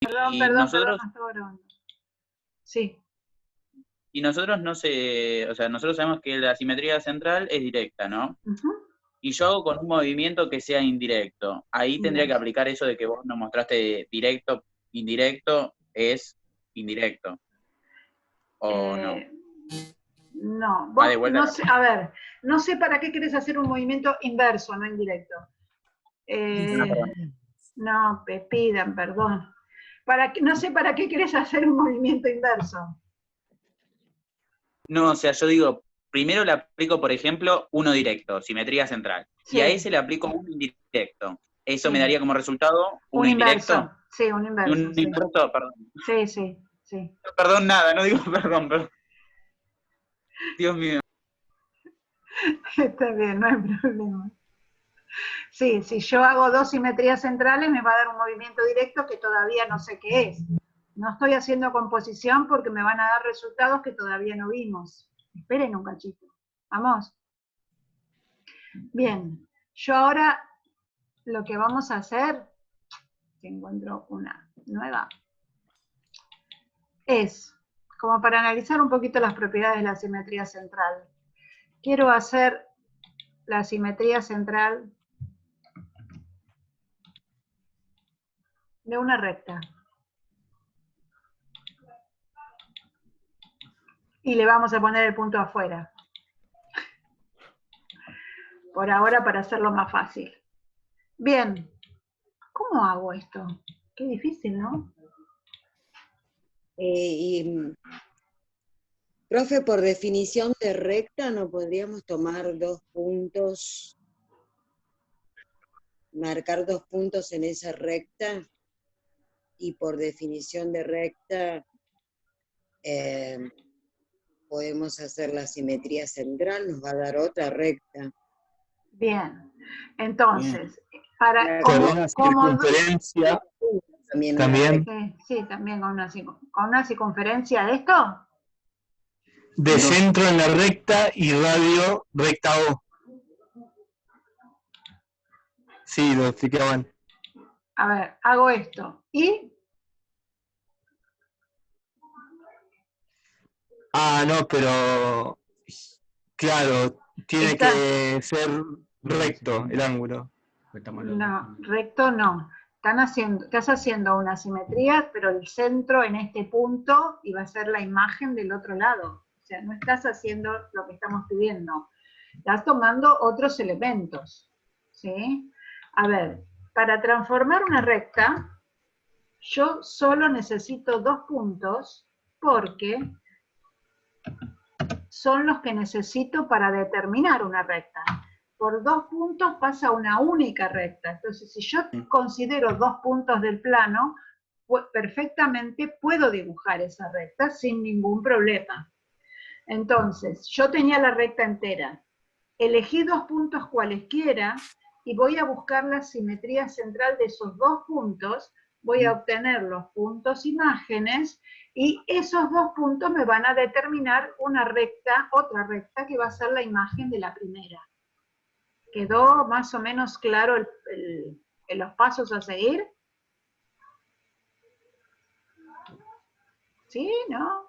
Perdón, y perdón, nosotros, no estaba grabando. Sí. y nosotros no sé, o sea, nosotros sabemos que la simetría central es directa, ¿no? Y yo hago con un movimiento que sea indirecto. Ahí tendría que aplicar eso de que vos nos mostraste directo, indirecto, es indirecto. ¿O no? No, Va de vos, vuelta. no sé, a ver, no sé para qué querés hacer un movimiento inverso, no indirecto. No, pidan perdón. No sé para qué querés hacer un movimiento inverso. No, o sea, yo digo, primero le aplico, por ejemplo, uno directo, simetría central. Sí. Y a ese le aplico un indirecto. Eso Sí. me daría como resultado un indirecto. Inverso. Sí, un inverso. Y un inverso, perdón. Sí, sí, sí. Perdón, nada, no digo perdón. Dios mío. Está bien, no hay problema. Sí, si yo hago dos simetrías centrales me va a dar un movimiento directo que todavía no sé qué es. No estoy haciendo composición porque me van a dar resultados que todavía no vimos. Esperen un cachito. Vamos. Bien, yo ahora lo que vamos a hacer, si encuentro una nueva, es como para analizar un poquito las propiedades de la simetría central. Quiero hacer la simetría central de una recta. Y le vamos a poner el punto afuera. Por ahora, para hacerlo más fácil. Bien, ¿cómo hago esto? Qué difícil, ¿no? Profe, por definición de recta, ¿no podríamos tomar dos puntos, marcar dos puntos en esa recta? Y por definición de recta, podemos hacer la simetría central, nos va a dar otra recta. Bien, entonces, para con una circunferencia también. Sí, también con una circunferencia de esto. De centro en la recta y radio recta O. Sí, lo explicaban. A ver, hago esto. ¿Y? Ah, no, pero claro, tiene que ser recto el ángulo. No, recto no. Estás haciendo una simetría, pero el centro en este punto y va a ser la imagen del otro lado. O sea, no estás haciendo lo que estamos pidiendo. Estás tomando otros elementos. ¿Sí? A ver, para transformar una recta, yo solo necesito dos puntos porque son los que necesito para determinar una recta. Por dos puntos pasa una única recta. Entonces, si yo considero dos puntos del plano, pues perfectamente puedo dibujar esa recta sin ningún problema. Entonces, yo tenía la recta entera. Elegí dos puntos cualesquiera y voy a buscar la simetría central de esos dos puntos. Voy a obtener los puntos imágenes y esos dos puntos me van a determinar una recta, otra recta que va a ser la imagen de la primera. ¿Quedó más o menos claro los pasos a seguir? ¿Sí? ¿No?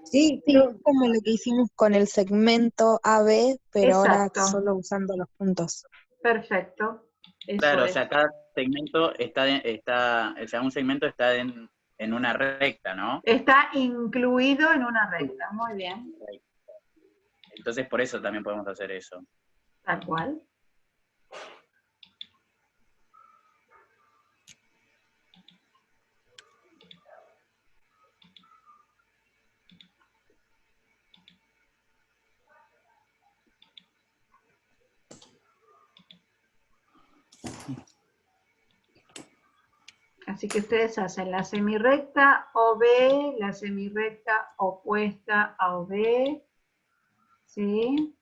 Sí, como lo que hicimos con el segmento AB, pero Exacto. ahora solo usando los puntos. Perfecto. Eso claro, es. o sea, cada segmento o sea, un segmento está en una recta, ¿no? Está incluido en una recta, muy bien. Entonces, por eso también podemos hacer eso. Tal cual. Así que ustedes hacen la semirrecta OB, la semirrecta opuesta a OB, ¿sí?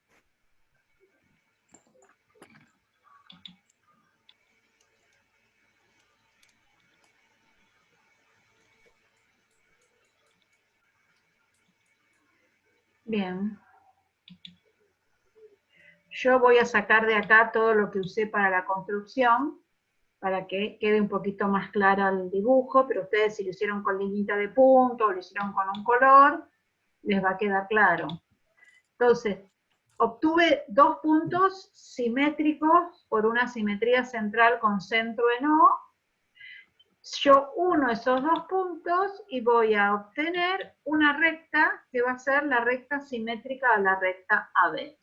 Bien. Yo voy a sacar de acá todo lo que usé para la construcción. para que quede un poquito más claro el dibujo, pero ustedes si lo hicieron con liñita de punto o lo hicieron con un color, les va a quedar claro. Entonces, obtuve 2 puntos simétricos por una simetría central con centro en O. Yo uno esos 2 puntos y voy a obtener una recta que va a ser la recta simétrica a la recta AB.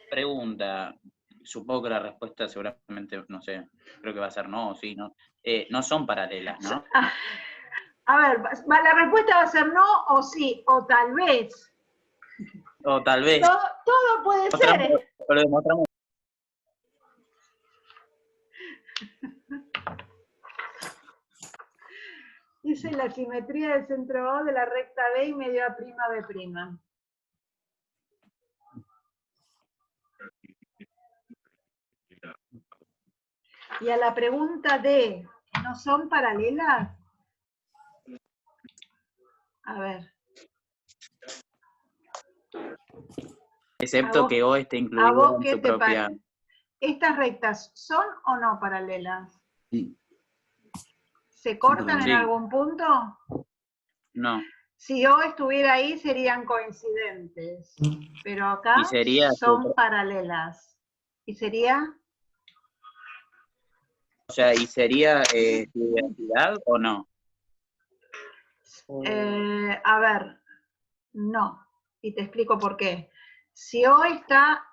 Pregunta, supongo que la respuesta seguramente, no sé, creo que va a ser no o sí, ¿no? No son paralelas, ¿no? A ver, la respuesta va a ser no o sí, o tal vez. O tal vez. Todo puede ser. Lo demostramos. Dice la simetría del centro O de la recta B y medio A' B'. Y a la pregunta de, ¿no son paralelas? A ver. Excepto que O esté ¿A incluido vos en qué su te propia... parece? ¿Estas rectas son o no paralelas? Sí. ¿Se cortan en Sí. algún punto? No. Si O estuviera ahí serían coincidentes, pero acá Y sería son paralelas. ¿Y sería? O sea, ¿y sería su identidad o no? A ver, no. Y te explico por qué. Si O está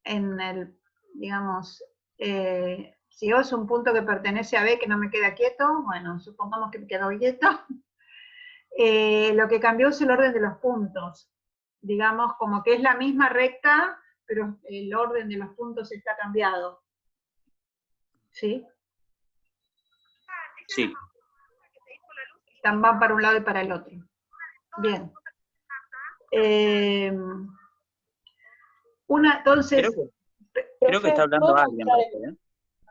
en el, digamos, si O es un punto que pertenece a B que no me queda quieto, bueno, supongamos que me quedo quieto, lo que cambió es el orden de los puntos. Digamos, como que es la misma recta, pero el orden de los puntos está cambiado. ¿Sí? Sí. Van para un lado y para el otro. Bien. Entonces... Creo que está hablando alguien.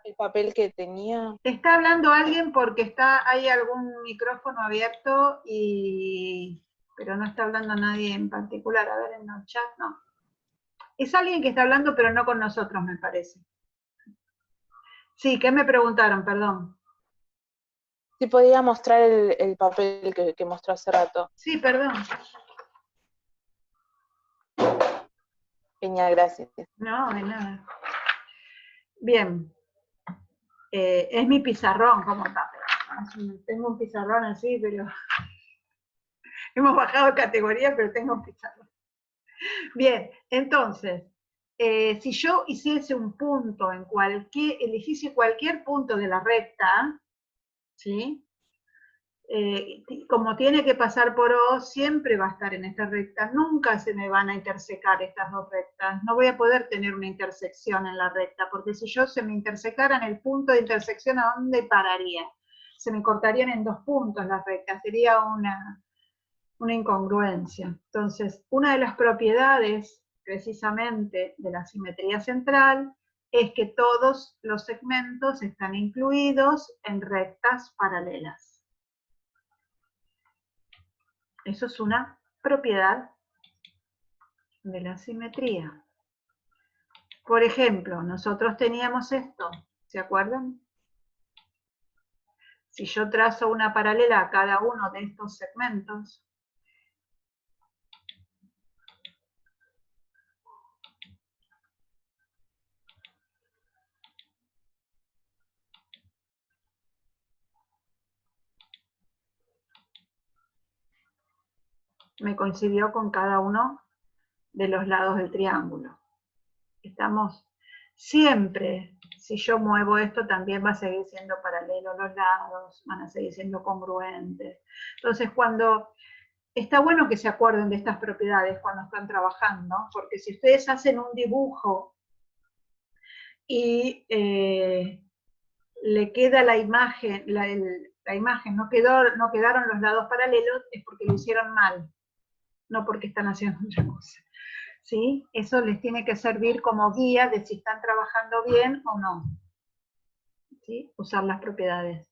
El papel que tenía. Está hablando alguien porque hay algún micrófono abierto, pero no está hablando nadie en particular. A ver, en el chat, no. Es alguien que está hablando, pero no con nosotros, me parece. Sí, ¿qué me preguntaron? Perdón. Si podía mostrar el papel que mostró hace rato. Sí, perdón. Genial, gracias. No, de nada. Bien. Es mi pizarrón, como está. Tengo un pizarrón así, pero... Hemos bajado de categoría, pero tengo un pizarrón. Bien, entonces, si yo hiciese un punto en eligiese cualquier punto de la recta, ¿sí? Como tiene que pasar por O, siempre va a estar en esta recta, nunca se me van a intersecar estas dos rectas, no voy a poder tener una intersección en la recta, porque si se me intersecaran el punto de intersección, ¿a dónde pararía? Se me cortarían en 2 puntos las rectas, sería una incongruencia. Entonces, una de las propiedades, precisamente, de la simetría central, es que todos los segmentos están incluidos en rectas paralelas. Eso es una propiedad de la simetría. Por ejemplo, nosotros teníamos esto, ¿se acuerdan? Si yo trazo una paralela a cada uno de estos segmentos, me coincidió con cada uno de los lados del triángulo. Estamos siempre, si yo muevo esto, también va a seguir siendo paralelo los lados, van a seguir siendo congruentes. Entonces, está bueno que se acuerden de estas propiedades cuando están trabajando, porque si ustedes hacen un dibujo y le queda la imagen, la imagen no quedaron los lados paralelos, es porque lo hicieron mal, no porque están haciendo otra cosa. ¿Sí? Eso les tiene que servir como guía de si están trabajando bien o no. ¿sí? Usar las propiedades.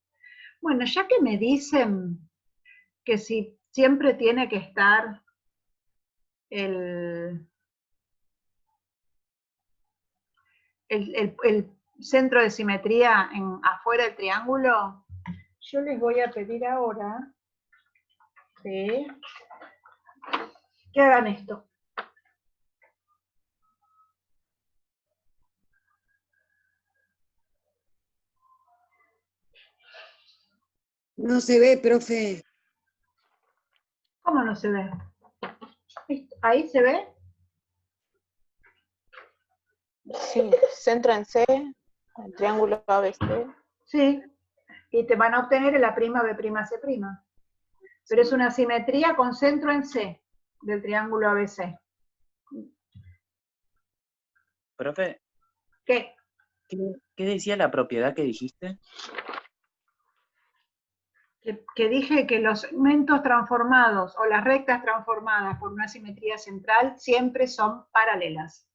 Bueno, ya que me dicen que si siempre tiene que estar el centro de simetría afuera del triángulo, yo les voy a pedir ahora que hagan esto. No se ve, profe. ¿Cómo no se ve? ¿Ahí se ve? Sí, centro en C, el triángulo ABC. Sí. Y te van a obtener el A', B', C'. Pero es una simetría con centro en C del triángulo ABC. Profe, ¿Qué? ¿qué decía la propiedad que dijiste? Que dije que los segmentos transformados o las rectas transformadas por una simetría central siempre son paralelas.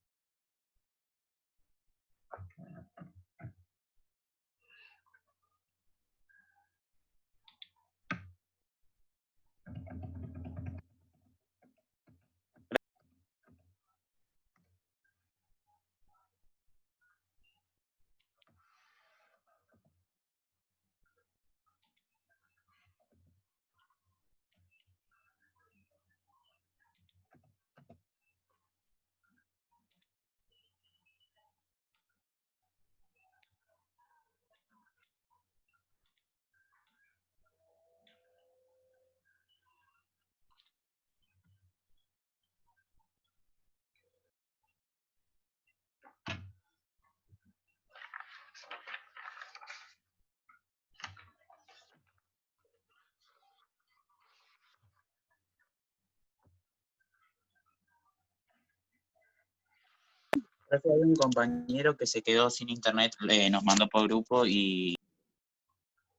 Profe, hay un compañero que se quedó sin internet, nos mandó por grupo y...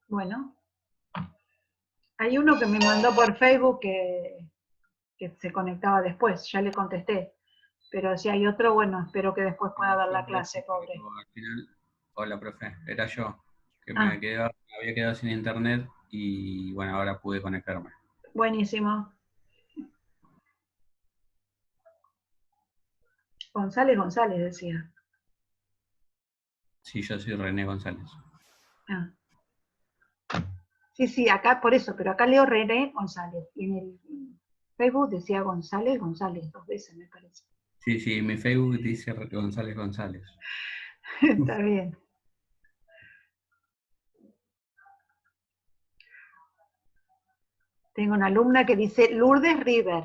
Bueno, hay uno que me mandó por Facebook que se conectaba después, ya le contesté. Pero si hay otro, bueno, espero que después pueda dar la clase, pobre. Al final, hola, profe, era yo, que Ah. me había quedado sin internet y bueno, ahora pude conectarme. Buenísimo. González decía. Sí, yo soy René González. Ah. Sí, acá por eso, pero acá leo René González. Y en el Facebook decía González 2 veces, me parece. Sí, mi Facebook dice González. Está bien. Tengo una alumna que dice Lourdes River.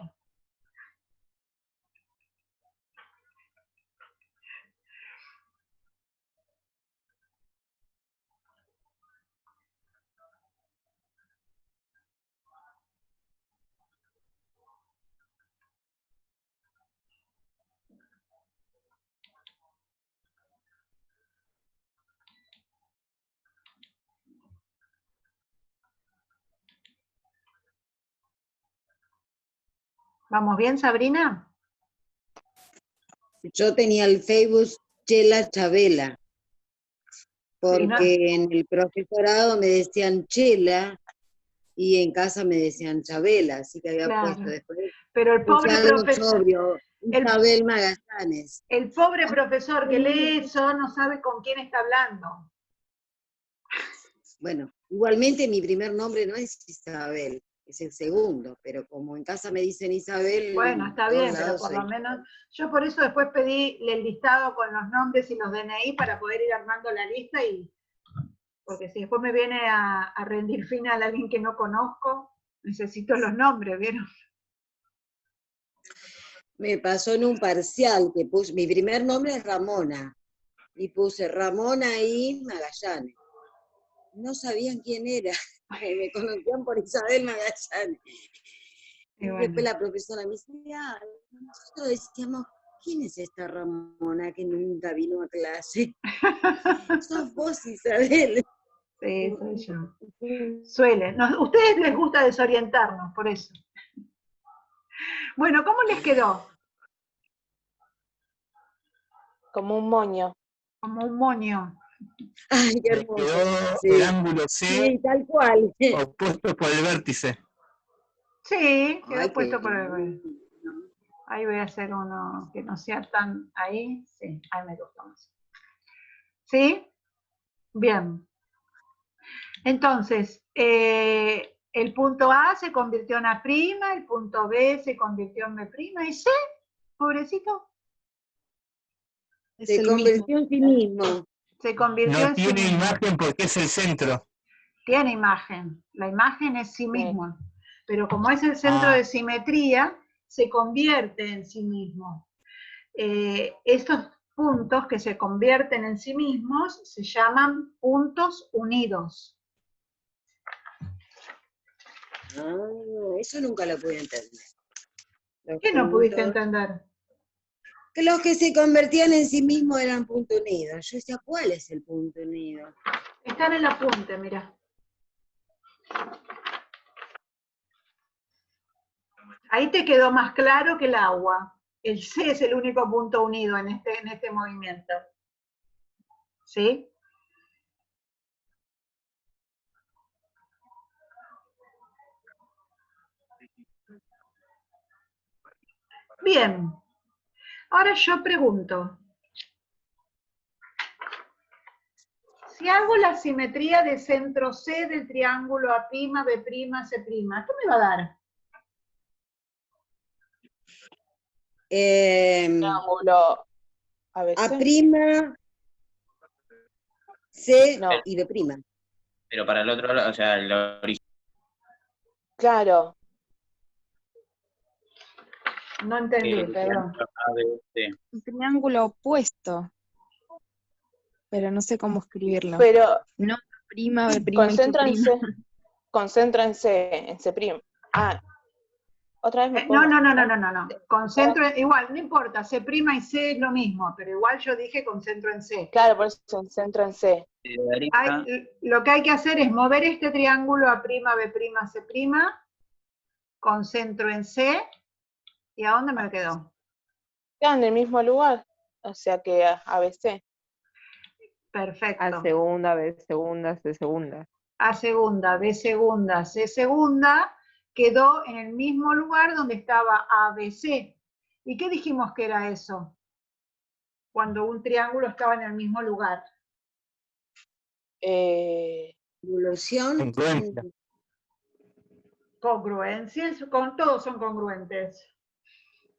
¿Vamos bien, Sabrina? Yo tenía el Facebook Chela Chabela, porque Sí, ¿no? en el profesorado me decían Chela y en casa me decían Chabela, así que había Claro. puesto después. Pero el pobre profesor, Isabel Magallanes. el pobre profesor que lee eso no sabe con quién está hablando. Bueno, igualmente mi primer nombre no es Isabel, es el segundo, pero como en casa me dicen Isabel... Bueno, está bien, pero por lo menos... Yo por eso después pedí el listado con los nombres y los DNI para poder ir armando la lista, porque si después me viene a rendir final a alguien que no conozco, necesito los nombres, ¿vieron? Me pasó en un parcial que puse, mi primer nombre es Ramona, y puse Ramona y Magallanes. No sabían quién era, me conocían por Isabel Magallanes. Y bueno. después la profesora me decía, nosotros decíamos, ¿quién es esta Ramona que nunca vino a clase? Sos vos, Isabel. Sí, soy yo. Suele. Ustedes les gusta desorientarnos, por eso. Bueno, ¿cómo les quedó? Como un moño. Como un moño. Ay, qué Me hermoso. quedó Sí, el ángulo C sí, tal cual. opuesto por el vértice. Sí, quedó Ay, puesto qué por el... lindo. Ahí voy a hacer uno que no sea tan ahí. Sí, ahí me gusta más. ¿Sí? Bien. Entonces, el punto A se convirtió en A', el punto B se convirtió en B', y C, pobrecito, Es Se el mismo. convirtió en sí mismo. se convirtió No en sí tiene mismo. imagen porque es el centro. Tiene imagen, la imagen es sí mismo, pero como es el centro Ah. de simetría, se convierte en sí mismo. Estos puntos que se convierten en sí mismos se llaman puntos unidos. Ah, eso nunca lo pude entender. Los ¿Qué no pudiste puntos- entender? Que los que se convertían en sí mismos eran punto unido. Yo decía, ¿cuál es el punto unido? Está en el apunte, mira. Ahí te quedó más claro que el agua. El C es el único punto unido en este movimiento. ¿Sí? Bien. Ahora yo pregunto. Si hago la simetría de centro C del triángulo A', B', C', ¿qué me va a dar? Triángulo ABC. A', C No, y B'. Pero para el otro lado, o sea, el origen. claro. No entendí, perdón. Un triángulo opuesto. Pero no sé cómo escribirlo. Pero No, prima, B', y C'. concéntrense en C'. Ah, otra vez me puedo No. mostrar? Concentro, igual, no importa, C' y C es lo mismo, pero igual yo dije concentro en C. Claro, por eso concéntrense. Lo que hay que hacer es mover este triángulo A', B', C', concentro en C, ¿y a dónde me quedó? Quedan en el mismo lugar, o sea que ABC. Perfecto. A segunda, B segunda, C segunda. A segunda, B segunda, C segunda, quedó en el mismo lugar donde estaba ABC. ¿Y qué dijimos que era eso? Cuando un triángulo estaba en el mismo lugar. Evolución. Congruencia. Congruencias, todos son congruentes.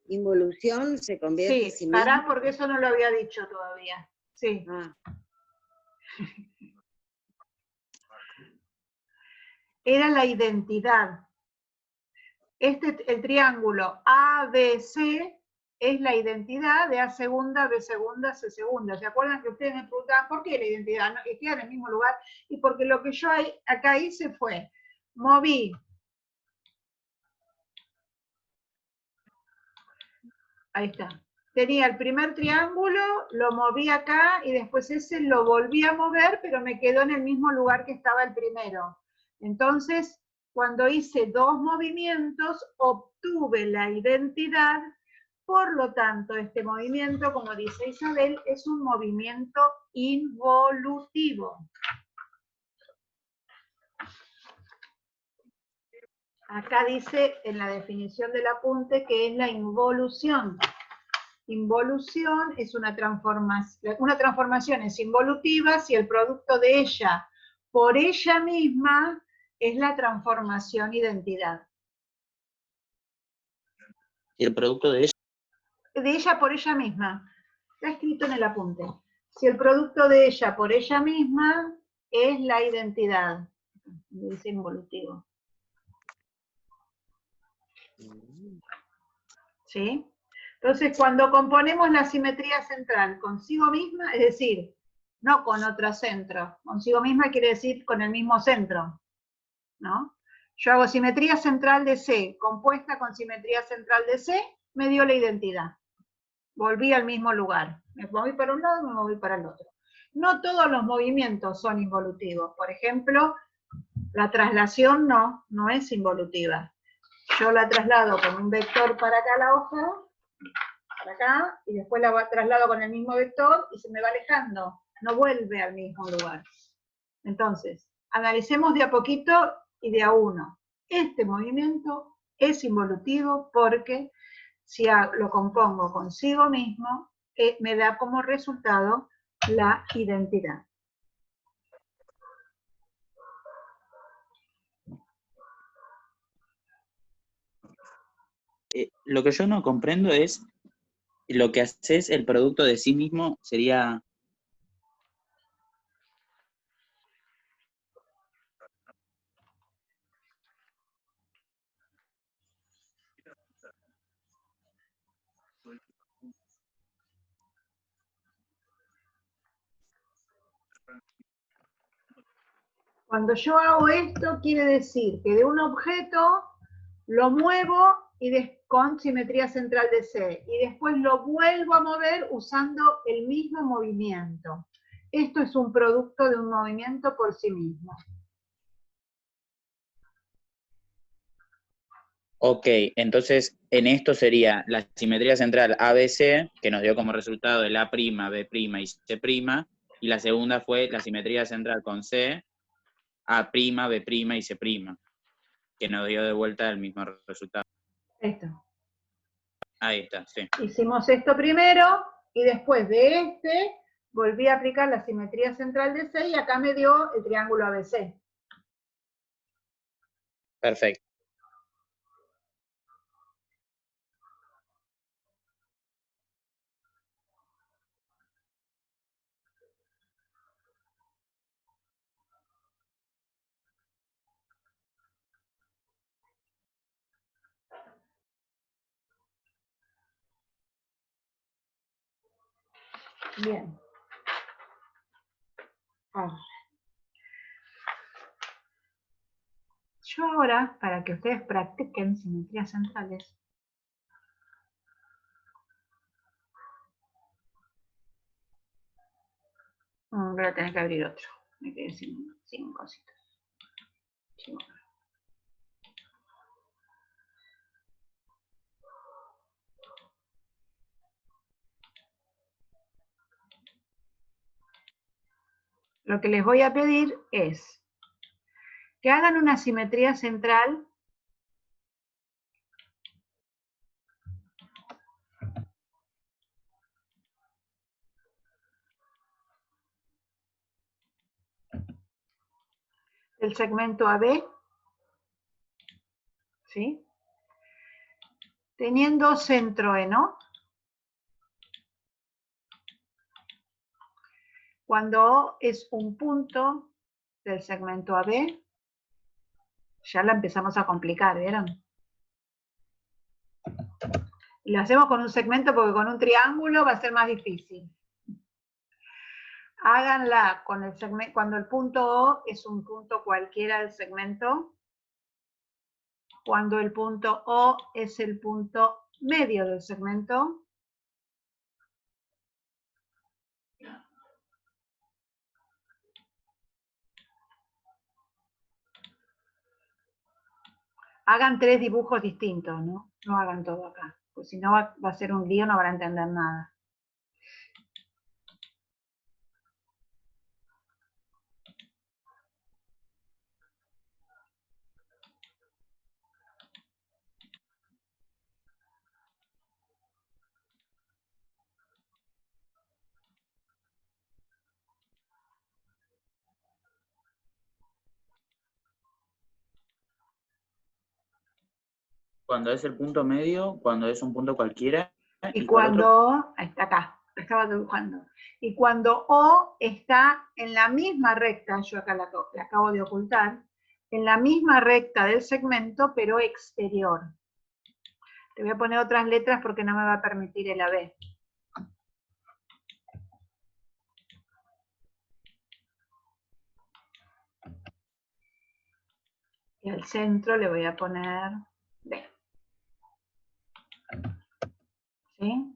Involución se convierte en sí Sí, mismo. pará, porque eso no lo había dicho todavía. Sí. Era la identidad. El triángulo ABC es la identidad de A segunda, B segunda, C segunda. ¿Se acuerdan que ustedes me preguntaban por qué la identidad? ¿No? Que queda en el mismo lugar. Y porque lo que yo acá hice fue, moví ahí está. Tenía el primer triángulo, lo moví acá y después ese lo volví a mover, pero me quedó en el mismo lugar que estaba el primero. Entonces, cuando hice dos movimientos, obtuve la identidad. Por lo tanto, este movimiento, como dice Isabel, es un movimiento involutivo. Acá dice en la definición del apunte que es la involución. Involución es una transformación es involutiva si el producto de ella por ella misma es la transformación identidad. ¿Y el producto de ella? De ella por ella misma. Está escrito en el apunte. Si el producto de ella por ella misma es la identidad. Dice involutivo. ¿Sí? Entonces, cuando componemos la simetría central consigo misma, es decir, no con otro centro, consigo misma quiere decir con el mismo centro, ¿no? Yo hago simetría central de C, compuesta con simetría central de C, me dio la identidad. Volví al mismo lugar. Me moví para un lado, me moví para el otro. No todos los movimientos son involutivos. Por ejemplo, la traslación no es involutiva. Yo la traslado con un vector para acá la hoja, para acá, y después la traslado con el mismo vector y se me va alejando. no vuelve al mismo lugar. Entonces, analicemos de a poquito y de a uno. Este movimiento es involutivo porque si lo compongo consigo mismo, me da como resultado la identidad. Lo que yo no comprendo es lo que haces el producto de sí mismo sería... Cuando yo hago esto, quiere decir que de un objeto lo muevo con simetría central de C, y después lo vuelvo a mover usando el mismo movimiento. Esto es un producto de un movimiento por sí mismo. Ok, entonces en esto sería la simetría central ABC, que nos dio como resultado el A', B' y C', y la segunda fue la simetría central con C, A', B' y C', que nos dio de vuelta el mismo resultado. Esto. Ahí está, sí. Hicimos esto primero, y después de este, volví a aplicar la simetría central de C, y acá me dio el triángulo ABC. Perfecto. Bien. Yo ahora, para que ustedes practiquen simetrías centrales, voy a tener que abrir otro. Me quedé sin cositas. Lo que les voy a pedir es que hagan una simetría central del segmento AB, ¿sí? Teniendo centro E, ¿no? Cuando O es un punto del segmento AB, ya la empezamos a complicar, ¿vieron? Y lo hacemos con un segmento porque con un triángulo va a ser más difícil. Háganla con el segmento, cuando el punto O es un punto cualquiera del segmento, cuando el punto O es el punto medio del segmento, hagan 3 dibujos distintos, ¿no? No hagan todo acá, pues si no va a ser un lío, no van a entender nada. Cuando es el punto medio, cuando es un punto cualquiera. Y cuando, ahí está acá, lo estaba dibujando. Y cuando O está en la misma recta, yo acá la acabo de ocultar, en la misma recta del segmento, pero exterior. Te voy a poner otras letras porque no me va a permitir el AB. Y al centro le voy a poner B. ¿Sí?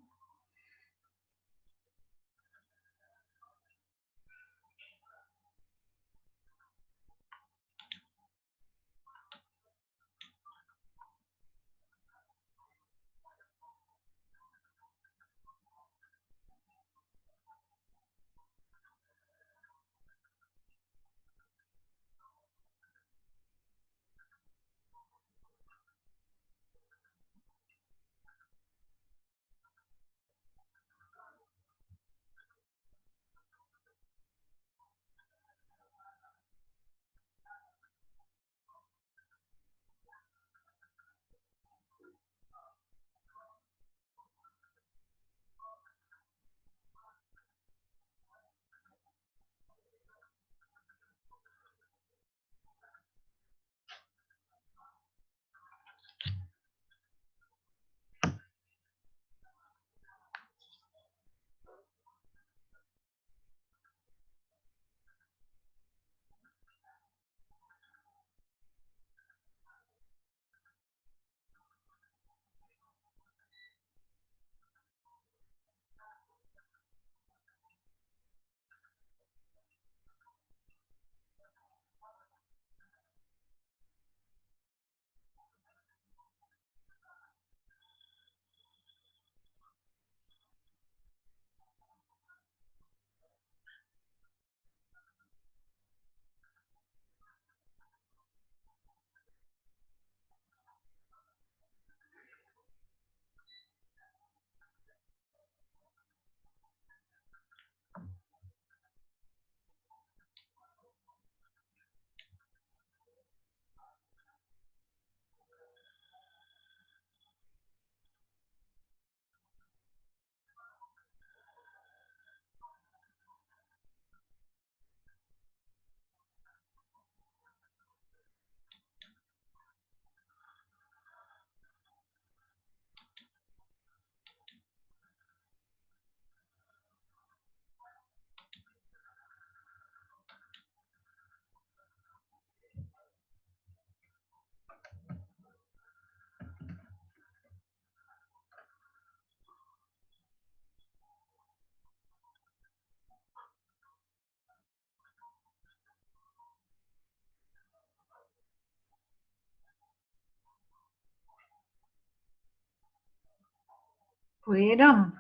¿Pudieron?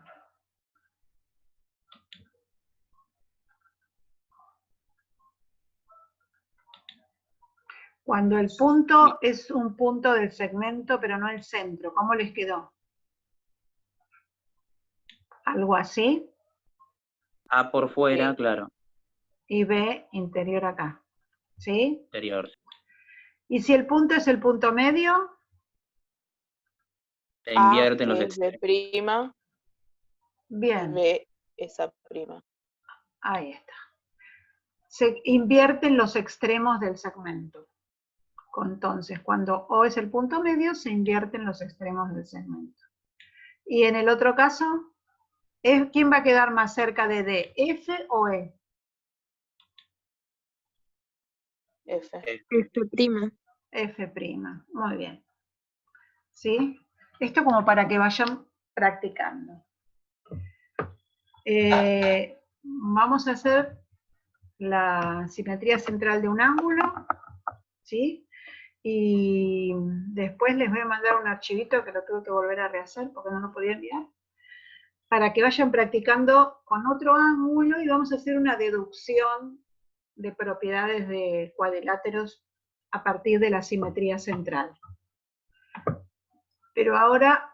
Cuando el punto es un punto del segmento, pero no el centro, ¿cómo les quedó? ¿Algo así? A por fuera, Sí. claro. Y B interior acá. ¿Sí? Interior. ¿Y si el punto es el punto medio? Se A invierten los es B extremos. prima y Bien, B es A prima. ahí está. Se invierten los extremos del segmento. Entonces, cuando O es el punto medio, se invierten los extremos del segmento. Y en el otro caso, ¿quién va a quedar más cerca de D? ¿F o E? F. F'. F', muy bien. ¿Sí? Esto como para que vayan practicando. Vamos a hacer la simetría central de un ángulo, ¿sí? Y después les voy a mandar un archivito que lo tuve que volver a rehacer porque no lo podía enviar, para que vayan practicando con otro ángulo y vamos a hacer una deducción de propiedades de cuadriláteros a partir de la simetría central. Pero ahora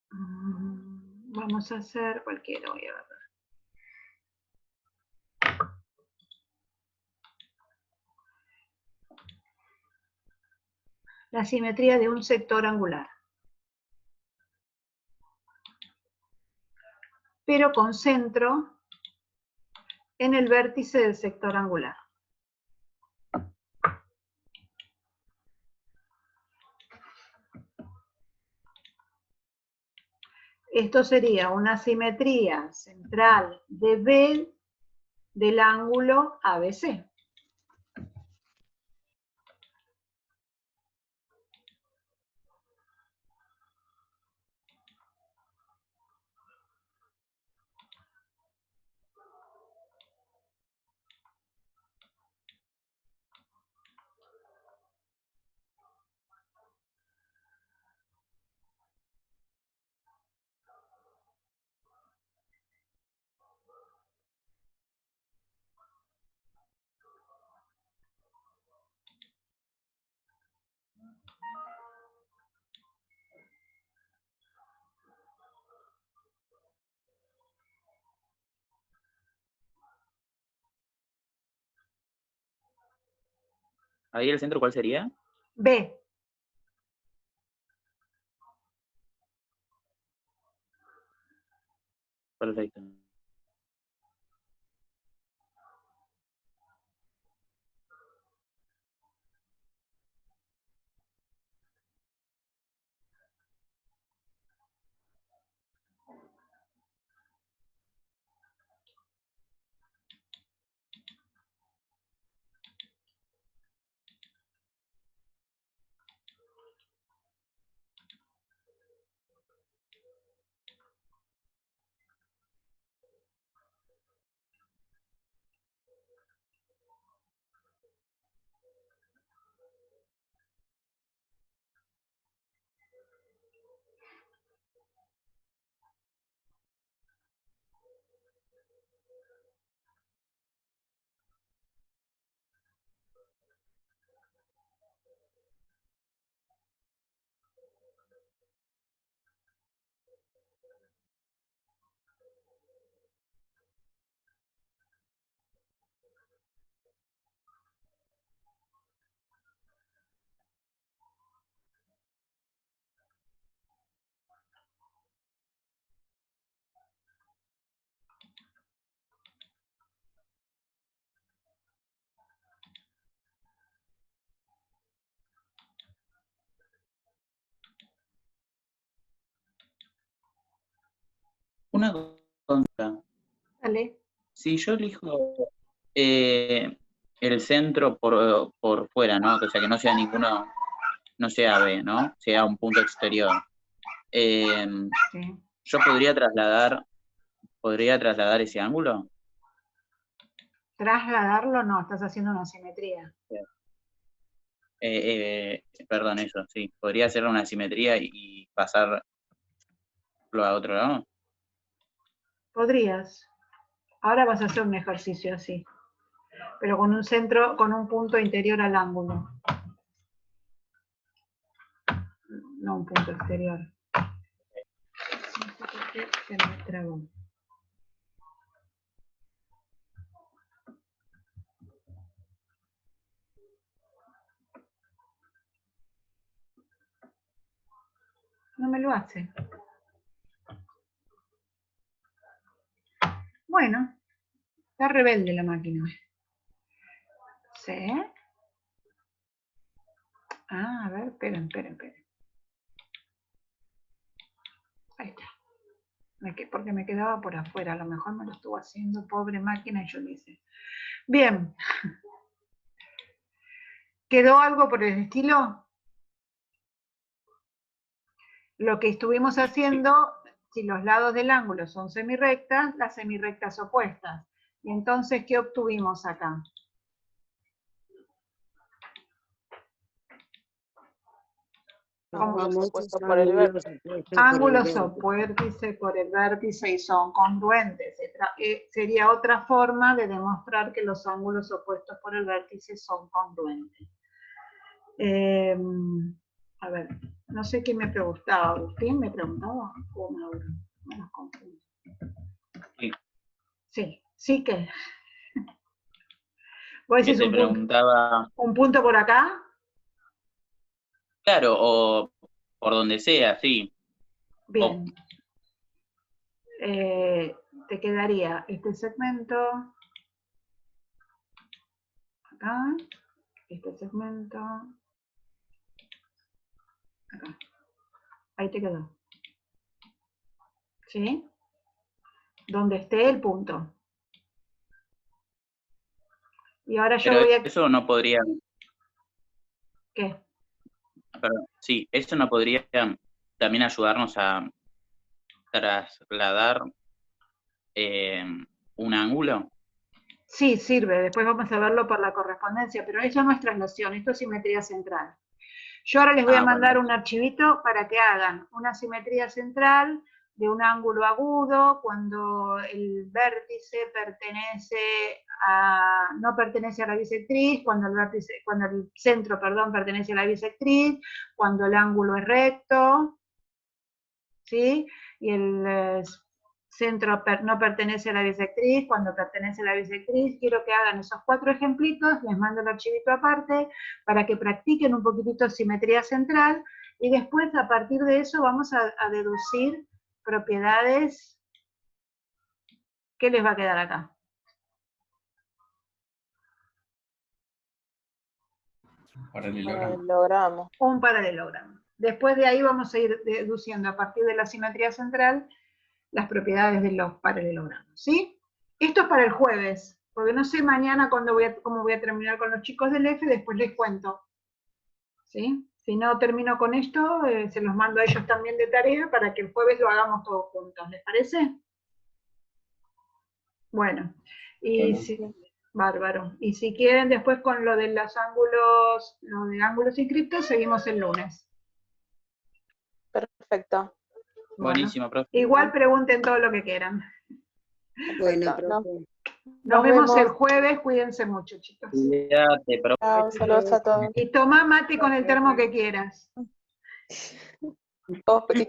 vamos a hacer cualquiera, voy a ver. La simetría de un sector angular. Pero con centro en el vértice del sector angular. Esto sería una simetría central de B del ángulo ABC. Ahí el centro, ¿cuál sería? B. Perfecto. Una consulta. Dale. Si yo elijo el centro por fuera, ¿no? O sea, que no sea ninguno, no sea B, ¿no? Sea un punto exterior. Sí. ¿Yo podría trasladar ese ángulo? Trasladarlo no, estás haciendo una simetría. Perdón, eso, sí. Podría hacer una simetría y pasar llevarlo a otro lado? Podrías. Ahora vas a hacer un ejercicio así, pero con un centro, con un punto interior al ángulo. No un punto exterior. No sé por qué se me trabó. No me lo hace. Bueno, está rebelde la máquina. ¿Sí? Ah, a ver, esperen. Ahí está. Porque me quedaba por afuera. A lo mejor me lo estuvo haciendo, pobre máquina, y yo lo hice. Bien. ¿Quedó algo por el estilo? Lo que estuvimos haciendo, si los lados del ángulo son semirrectas, las semirrectas opuestas. Y entonces, ¿qué obtuvimos acá? Ángulos opuestos por el vértice. Ángulos opuestos por el vértice y son congruentes. Sería otra forma de demostrar que los ángulos opuestos por el vértice son congruentes. A ver, no sé quién me preguntaba. ¿Agustín me preguntaba? ¿O Mauro? Me los confundo. Sí que. ¿Vos decís te preguntaba... un punto por acá? Claro, o por donde sea, sí. Bien. Te quedaría este segmento. Acá. Este segmento. Acá. Ahí te quedó. ¿Sí? Donde esté el punto. Y ahora yo voy a... Eso no podría... ¿Qué? Perdón, sí, eso no podría también ayudarnos a trasladar un ángulo. Sí, sirve. Después vamos a verlo por la correspondencia, pero eso no es traslación, esto es simetría central. Yo ahora les voy a mandar un archivito para que hagan una simetría central de un ángulo agudo cuando el vértice no pertenece a la bisectriz, cuando el centro, pertenece a la bisectriz, cuando el ángulo es recto, ¿sí? Y el centro no pertenece a la bisectriz, cuando pertenece a la bisectriz. Quiero que hagan esos 4 ejemplitos, les mando el archivito aparte, para que practiquen un poquitito simetría central, y después a partir de eso vamos a deducir propiedades. ¿Qué les va a quedar acá? Paralelogramo. Un paralelogramo. Después de ahí vamos a ir deduciendo a partir de la simetría central las propiedades de los paralelogramos, ¿sí? Esto es para el jueves, porque no sé mañana cómo voy a terminar con los chicos del F, después les cuento, ¿sí? Si no termino con esto, se los mando a ellos también de tarea para que el jueves lo hagamos todos juntos, ¿les parece? Bueno, y bárbaro. Y si quieren después con lo de los ángulos, lo de ángulos inscriptos, seguimos el lunes. Perfecto. Buenísimo, profe. Igual pregunten todo lo que quieran. Bueno, profe. Nos vemos el jueves, cuídense mucho, chicos. Cuídate, profe. Saludos a todos. Y tomá mate con el termo que quieras. Obvio.